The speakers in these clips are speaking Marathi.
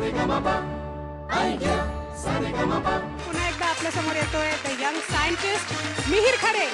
पुन्हा एकदा आपल्या समोर येतोय द यंग सायंटिस्ट मिहिर खरे.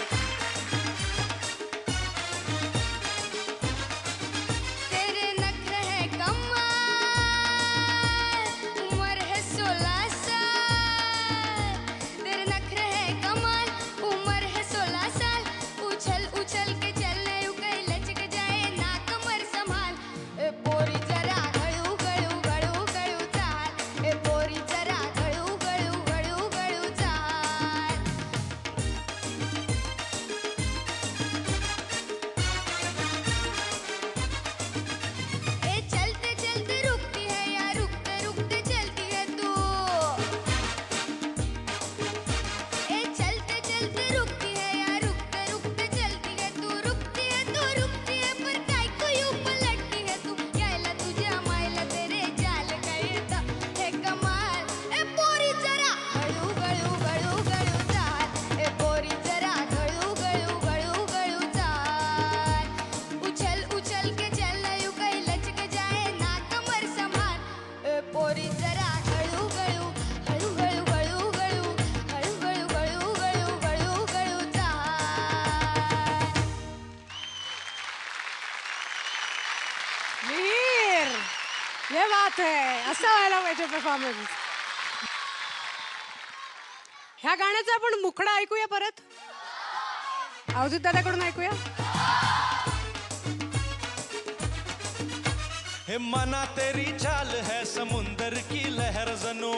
ये बात है, असं व्हायला पाहिजे परफॉर्मन्स. ह्या गाण्याचा आपण मुखडा ऐकूया परत. अवधूत दादाकडून ऐकूया. हे मना तेरी चाल है समुंदर की लहर जनो,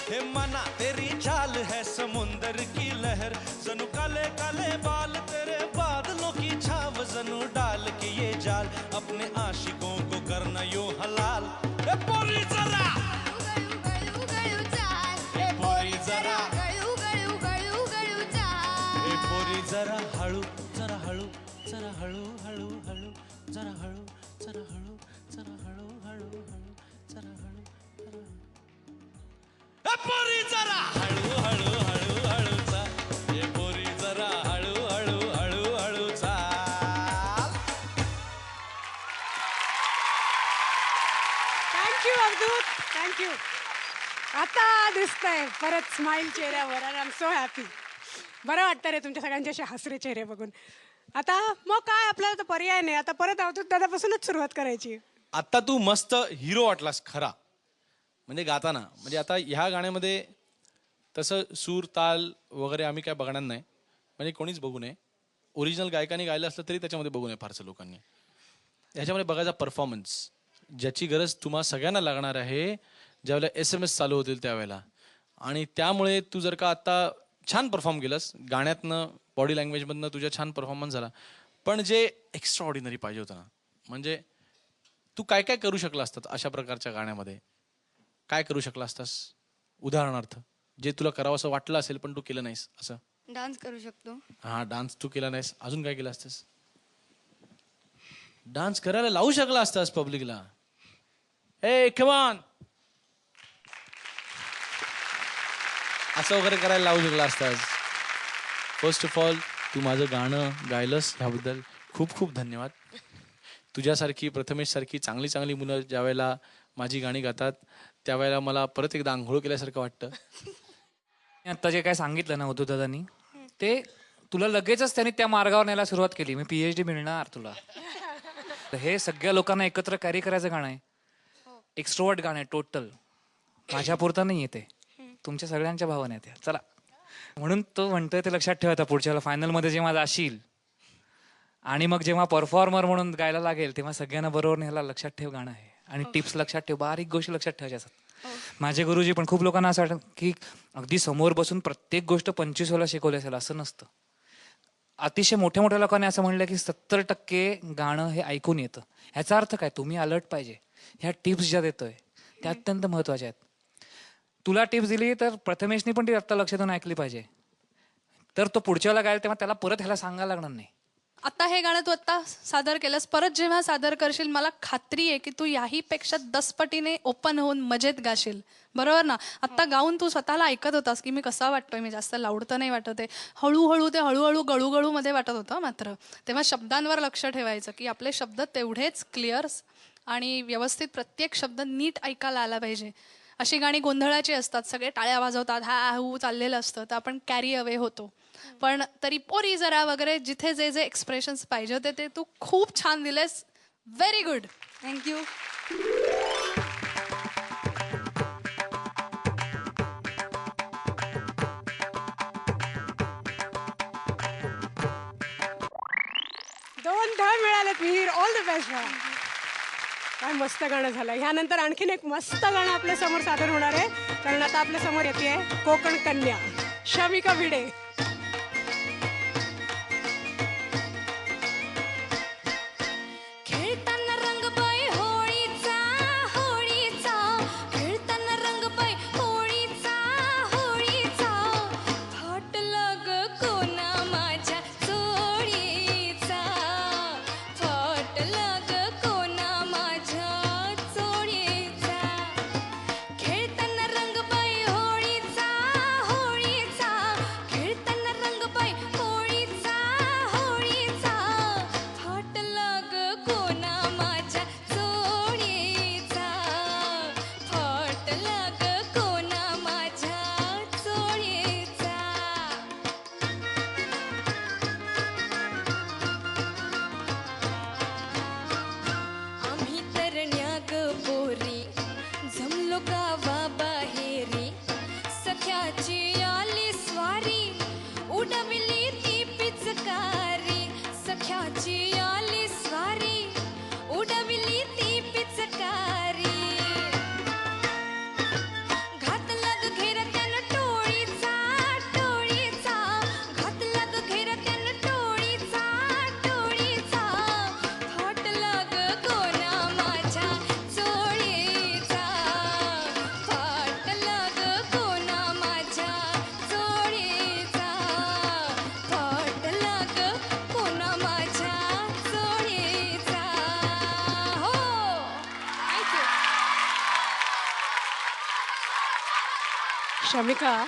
हे मना तेरी चाल है समुंदर की लहर जनु, काले काले बाल तेरे बादलों की छाव जनु, डाल के ये जाल अपने आशिकों को करना यूं हलाल. ए पोरी जरा, ए पोरी जरा, ए पोरी जरा हळू, जरा हळू, जरा हळू हळू हळू, जरा हळू, जरा हळू, जरा हळू हळू हळू, जरा हळू, जरा हळू. ए पोरी जरा हळू हळू हळू हळू चाल, ए पोरी जरा हळू हळू हळू हळू चाल. Thank you Avdhoot, thank you. आता दिसतंय परत स्माइल चेहऱ्यावर. I am so happy. बरं वाटतं रे तुमच्या सगळ्यांचे असे हसरे चेहरे बघून. आता मग काय, आपल्याला तर पर्याय नाही. आता परत अवधूत दादापासूनच सुरुवात करायची. आता तू मस्त हिरो वाटलास खरा, म्हणजे गाताना. म्हणजे आता ह्या गाण्यामध्ये तसं सूर ताल वगैरे आम्ही काय बघणार नाही, म्हणजे कोणीच बघू नये. ओरिजिनल गायकाने गायलं असलं तरी त्याच्यामध्ये बघू नये फारसं लोकांनी. ह्याच्यामध्ये बघायचा परफॉर्मन्स, ज्याची गरज तुम्हा सगळ्यांना लागणार आहे ज्यावेळेला SMS चालू होतील त्यावेळेला. आणि त्यामुळे तू जर का आता छान परफॉर्म केलंस गाण्यातनं, बॉडी लँग्वेजमधनं तुझ्या छान परफॉर्मन्स झाला, पण जे एक्स्ट्रा ऑर्डिनरी पाहिजे होतं ना, म्हणजे तू काय काय करू शकला असतात अशा प्रकारच्या गाण्यामध्ये, काय करू शकला असतास? उदाहरणार्थ जे तुला करावं असं वाटलं असेल पण तू केलं नाहीस असं. डान्स करू शकतो. हा, डान्स तू केला नाहीस. अजून काय केलं असतंस? डान्स करायला लावू शकला असतास पब्लिकला. ए कम ऑन असं वगैरे करायला लावू शकला असतास. फर्स्ट ऑफ ऑल तू माझं गाणं गायलंस ह्याबद्दल खूप खूप धन्यवाद. तुझ्यासारखी, प्रथमेश सारखी चांगली चांगली मुलं ज्या वेळेला माझी गाणी गातात त्यावेळेला मला परत एकदा आंघोळ केल्यासारखं वाटतं. आता जे काय सांगितलं ना अवधूत दादांनी, ते तुला लगेचच त्यांनी त्या मार्गावर न्यायला सुरुवात केली. मी PhD मिळणार तुला. हे सगळ्या लोकांना एकत्र कॅरी करायचं गाणं आहे. एक्स्ट्रोवर्ट गाणं आहे टोटल. माझ्या पुरतं नाही येते, तुमच्या सगळ्यांच्या भावना आहेत. चला, म्हणून तो म्हणतोय ते लक्षात ठेवा. पुढच्या फायनलमध्ये जेव्हा जाशील आणि मग जेव्हा परफॉर्मर म्हणून गायला लागेल तेव्हा सगळ्यांना बरोबर न्यायला लक्षात ठेव गाणं आहे. आणि टिप्स लक्षात ठेव, बारीक गोष्टी लक्षात ठेवायच्या असतात. माझे गुरुजी पण खूप लोकांना असं वाटतं की अगदी समोर बसून प्रत्येक गोष्ट 25 वेळा शिकवली असेल, असं नसतं. अतिशय मोठ्या मोठ्या लोकांनी असं म्हणलं की 70% गाणं हे ऐकून येतं. ह्याचा अर्थ काय, तुम्ही अलर्ट पाहिजे. ह्या टिप्स ज्या देतोय त्या अत्यंत महत्वाच्या आहेत. तुला टिप्स दिली तर प्रथमेशनी पण ती आत्ता लक्ष देऊन ऐकली पाहिजे. तर तो पुढच्या वेळेला गायला तेव्हा त्याला परत ह्याला सांगायला लागणार नाही. आता हे गाणं तू आता सादर केलंस, परत जेव्हा सादर करशील मला खात्री आहे की तू याही पेक्षा 10 पटीने ओपन होऊन मजेत गाशील. बरोबर ना? आता गाऊन तू स्वतःला ऐकत होतास की मी कसा वाटतोय, मी जास्त लाऊड तर नाही वाटत आहे. हळूहळू ते हळूहळू गळूगळू मध्ये वाटत होतं. मात्र तेव्हा शब्दांवर लक्ष ठेवायचं की आपले शब्द तेवढेच क्लिअर आणि व्यवस्थित प्रत्येक शब्द नीट ऐकायला आला पाहिजे. अशी गाणी गोंधळाची असतात, सगळे टाळ्या वाजवतात, हा हू चाललेलं असतं, तर आपण कॅरी अवे होतो. पण तरी पोरी जरा वगैरे जिथे जे जे एक्सप्रेशन्स पाहिजे होते ते तू खूप छान दिलेस. Very good. थँक्यू. दोन धड मिळालेत मिहीर. All the best. काय मस्त गाणं झालं. ह्यानंतर आणखीन एक मस्त गाणं आपल्या समोर सादर होणार आहे, कारण आता आपल्या समोर येते कोकण कन्या शमिका भिडे. खेळताना रंगबाई होळीचा होळीचा, खेळताना रंगबाई होळीचा होळीचा, फाटला ग कोना माझ्या चोळीचा, फाटला ग कोना माझ्या चोळीचा. खेळताना रंगबाई होळीचा होळीचा, खेळताना रंगबाई होळीचा होळीचा, फाटला ग कोना माझ्या चोळीचा, फाटला ग कोना माझ्या चोळीचा. आम्ही तरण्या ग पोरी जमलो गावा बाहेरी, सख्याची आली स्वारी उडविली ती पिचकारी, सख्याची आली स्वारी उडविली ती पिचकारी. घातला ग घेर त्यानं टोळीचा टोळीचा, घातला ग घेर त्यानं टोळीचा टोळीचा, फाटला ग कोना माझ्या चोळीचा, फाटला ग कोना माझ्या चोळीचा, फाटला ग कोना माझ्या चोळीचा. हो, थँक्यू. शमिका,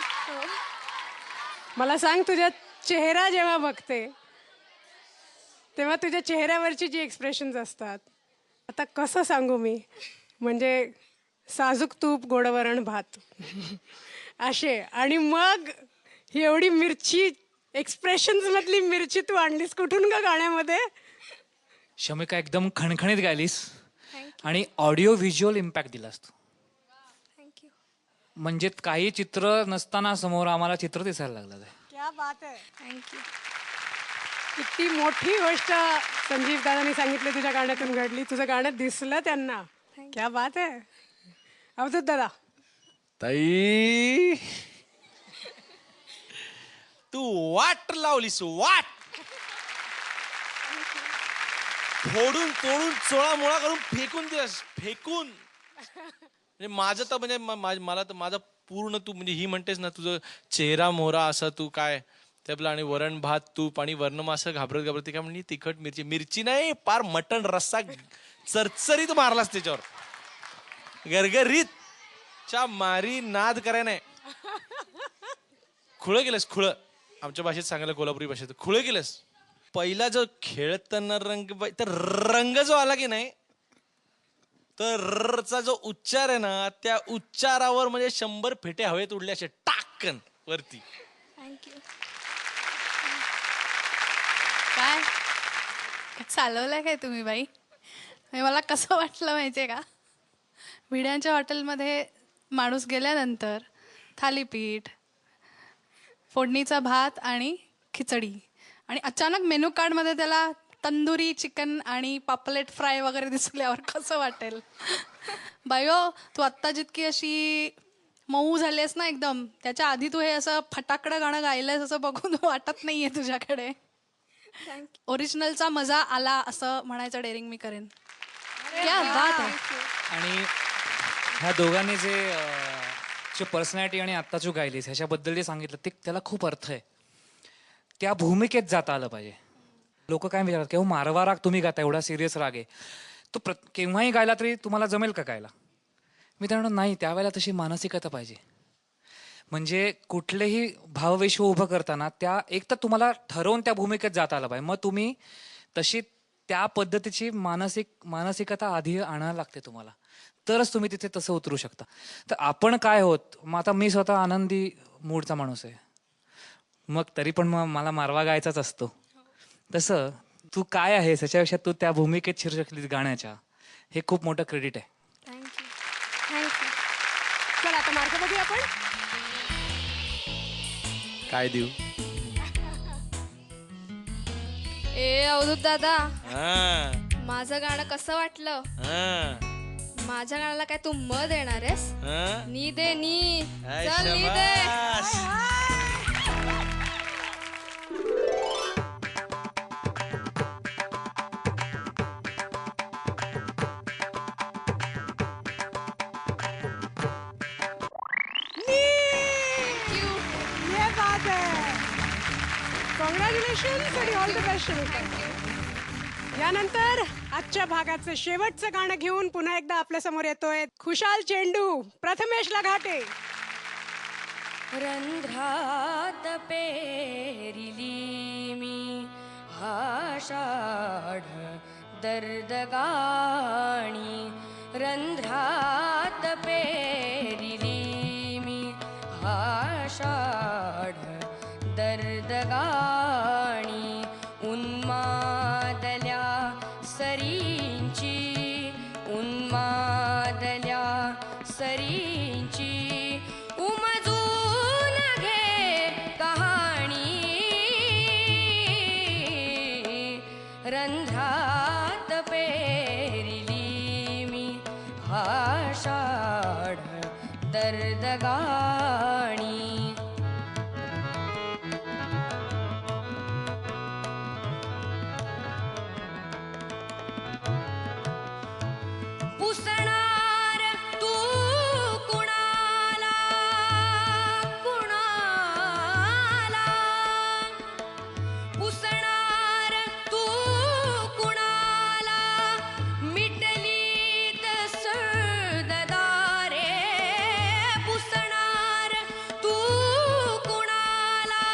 मला सांग, तुझ्या चेहरा जेव्हा बघते तेव्हा तुझ्या चेहऱ्यावरची जी एक्सप्रेशन्स असतात, आता कसं सांगू मी, म्हणजे साजूक तूप गोडवरण भात असे, आणि मग ही एवढी मिरची, एक्सप्रेशन्स मधली मिरची तू आणलीस कुठून का गाण्यामध्ये? शमिका एकदम खणखणीत गायलीस आणि ऑडिओ व्हिज्युअल इम्पॅक्ट दिलास तू. थँक्यू. म्हणजे काही चित्र नसताना समोर आम्हाला चित्र दिसायला लागलं आहे. क्या बात आहे. थँक्यू. किती मोठी गोष्ट संजीव दादांनी सांगितली तुझ्या गाण्यातून घडली. तुझं गाणं दिसलं त्यांना. क्या बात आहे. अवधूत दादा, ताई तू वाट लावलीस, वाट फोडून तोडून चोळा मोळा करून फेकून दिलास, फेकून. म्हणजे माझं तर म्हणजे मला तर माझा पूर्ण, तू म्हणजे ही म्हणतेस ना, तुझं चेहरा मोहरा असा, तू काय ते आपलं, आणि वरण भात तूप आणि वर्ण असं घाबरत घाबरत, ते काय म्हणजे तिखट मिरची, मिरची नाही, पार मटण रस्सा चरचरीत मारलास त्याच्यावर, गरगरीत च्या मारी नाद कराय नाही. खुळं केलंस, खुळं. आमच्या भाषेत सांगायला, कोल्हापुरी भाषेत खुळं केलंस. पहिला जो खेळताना रंग, तर रंग जो आला की नाही, तर रचा जो उच्चार आहे ना, त्या उच्चारावर म्हणजे 100 फेटे हवेत उडले असे टाकन वरती. थँक्यू. काय चालवलंय काय तुम्ही बाई? म्हणजे मला कसं वाटलं माहितीये का, भिड्यांच्या हॉटेलमध्ये माणूस गेल्यानंतर थालीपीठ, फोडणीचा भात आणि खिचडी, आणि अचानक मेनू कार्डमध्ये त्याला तंदुरी चिकन आणि पापलेट फ्राय वगैरे दिसल्यावर कसं वाटेल? बायो, तू आत्ता जितकी अशी मऊ झालीस ना एकदम, त्याच्या आधी तू हे असं फटाकडं गाणं गायलंयस असं बघून वाटत नाहीये तुझ्याकडे. ओरिजिनलचा मजा आला असं म्हणायचं डेअरिंग मी करेन. क्या बात आहे. आणि ह्या दोघांनी जे पर्सनॅलिटी आणि आत्ता जो गायलीस ह्याच्याबद्दल जे सांगितलं, ते त्याला खूप अर्थ आहे. त्या भूमिकेत जाता आलं पाहिजे. लोक काय विचारतात, केव्हा मारवा राग तुम्ही गाता, एवढा सिरियस राग आहे, तो केव्हाही गायला तरी तुम्हाला जमेल का गायला? मी त्यांना नाही, त्यावेळेला तशी मानसिकता पाहिजे. म्हणजे कुठलेही भावविश्व उभं करताना त्या एक तर तुम्हाला ठरवून त्या भूमिकेत जाता आलं पाहिजे, मग तुम्ही तशी त्या पद्धतीची मानसिकता आधी आणायला लागते तुम्हाला, तरच तुम्ही तिथे तसं उतरू शकता. तर आपण काय होत, मग आता मी स्वतः आनंदी मूडचा माणूस आहे, मग तरी पण मग मला मारवा गायचाच असतो. तसं तू काय आहेस याच्यापेक्षा तू त्या भूमिकेत शिरू शकलीस गाण्याच्या, हे खूप मोठं क्रेडिट आहे. Thank you thank you. चला आता मार्क बघूया आपण. काय देऊ? ए अवधूत दादा, हा, माझं गाणं कसं वाटलं? हा, माझ्या गाण्याला काय तू म देणार आहेस? हा. नी दे नी. आय चल नी दे. शाबास. ये बात आहे. कॉंग्रॅच्युलेशन आणि ऑल द बेस्ट. यानंतर आजच्या भागाचं शेवटचं गाणं घेऊन पुन्हा एकदा आपल्या समोर येतोय खुशाल चेंडू, प्रथमेशला घाटे. रंध्रात पेरिली मी आषाढ दर्द गाणी. रंध्रात पेरिली मी आषाढ दर्द गाणी. उन्मादल्या सरींची, उन्मादल्या सरींची उमजून घे कहाणी. रंध्रात पेरिली मी आषाढ दर्द गाणी. पुसणार तू कुणाला, कुणाला पुसणार तू कुणाला. मिटलीत सळददारे, पुसणार तू कुणाला.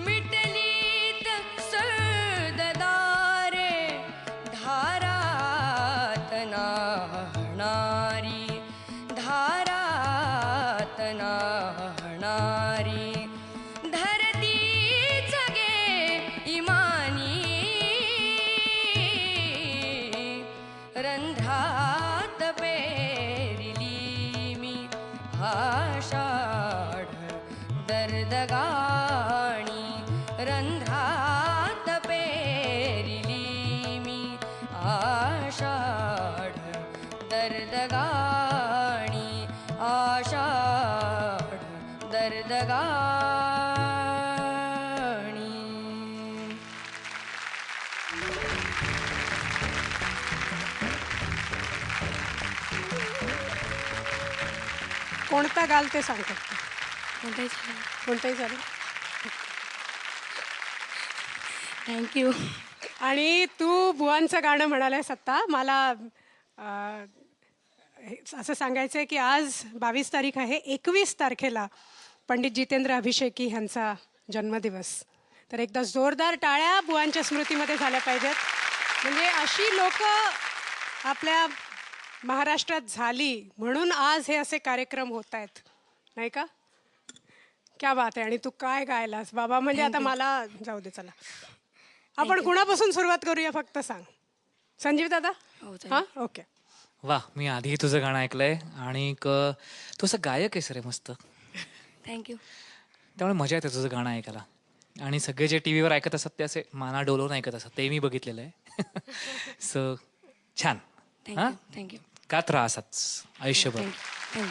मिटलीत सळददारे. धारात नाहणारी, धारात नाहणारी. धरती जगे इमानी. रंध्रात पेरिली मी आषाढ दर्द गाणी. रंध्रात पेरिली मी आषाढ दर्द गाणी. आषाढ दर्द गाणी. कोणता गाल ते सांगतात, कोणताही चालेल. थँक्यू. आणि तू बुवांचं गाणं म्हणाल्यास आत्ता मला असं सांगायचं आहे की आज 22 तारीख आहे. 21 तारखेला पंडित जितेंद्र अभिषेकी ह्यांचा जन्मदिवस. तर एकदा जोरदार टाळ्या बुवांच्या स्मृतीमध्ये झाल्या पाहिजेत. म्हणजे अशी लोक आपल्या महाराष्ट्रात झाली म्हणून आज हे असे कार्यक्रम होत आहेत, नाही का? क्या बात आहे. आणि तू काय गायलास बाबा, म्हणजे आता मला जाऊ दे. चला आपण कुणापासून सुरुवात करूया फक्त सांग. संजीव दादा? हां, ओके. वा, मी आधी तुझं गाणं ऐकलंय आणि तू असं गायक आहेस रे, मस्त. थँक्यू. त्यामुळे मजा येते तुझं गाणं ऐकायला. आणि सगळे जे टी व्हीवर ऐकत असतात ते असे माना डोलवून ऐकत असतात, ते मी बघितलेलं आहे. सो छान. हां, थँक्यू. गात राहा असंच आयुष्यभर. थँक्यू.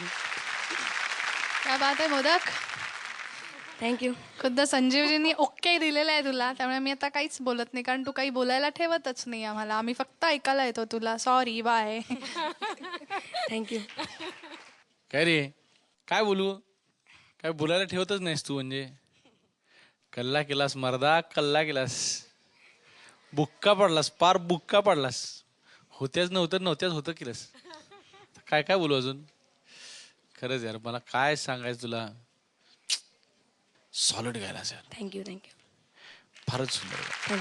क्या बात आहे मोदक. थँक्यू. खुद्द संजीवजींनी ओके दिलेलं आहे तुला, त्यामुळे मी आता काहीच बोलत नाही, कारण तू काही बोलायला ठेवतच नाही आम्हाला. आम्ही फक्त ऐकायला येतो तुला. Sorry, bye. थँक्यू. काय रे, काय बोलू? काय बोलायला ठेवतच नाहीस तू. म्हणजे कल्ला केलास मर्दा, कल्ला केलास. बुक्का पडलास, पार बुक्का पडलास. होत्याच नव्हत्याच होतं केलंस. काय काय बोलू अजून? खरंच यार, मला काय सांगायचं तुला. सॉलिड गायलास यार, थँक्यू. थँक्यू. फारच सुंदर. थँक्यू.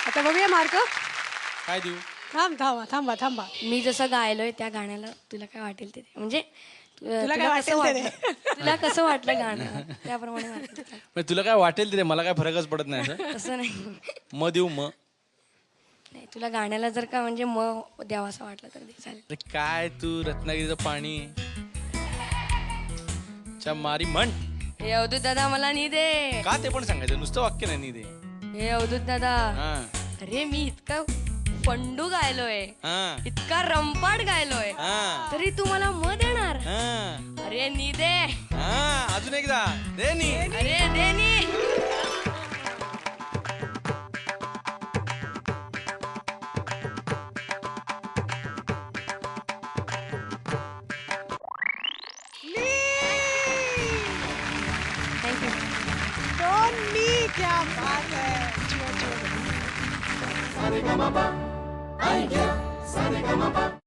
आता बघूया मार्क. काय देऊ? थांबा. मी जसं गायलोय त्या गाण्याला तुला काय वाटेल ते दे. म्हणजे तुला काय कसं वाटेल ते दे. वाटलं? तुला कसं वाटलं गाणं त्याप्रमाणे mark दे. म्हणजे तुला काय वाटेल ते दे, मला काय फरकच पडत नाही असं. तसं नाही. म देऊ म. नाही तुला गाण्याला जर का म्हणजे द्यावा असं वाटलं तर दे चालेल. अरे काय तू रत्नागिरीचं पाणी च्या मारी म्हण. हे अवधूत दादा मला नी दे. का ते पण सांगायचं, नुसतं वाक्य नाही दे. हे अवधूत दादा. हा अरे मी इतका पंडू गायलोय, हा इतका रंपाट गायलोय, हा तरी तू मला देणार. हा अरे नी दे. हा अजून एकदा दे नी. अरे दे नी. थँक्यू. दोन्ही क्या बात है. छो.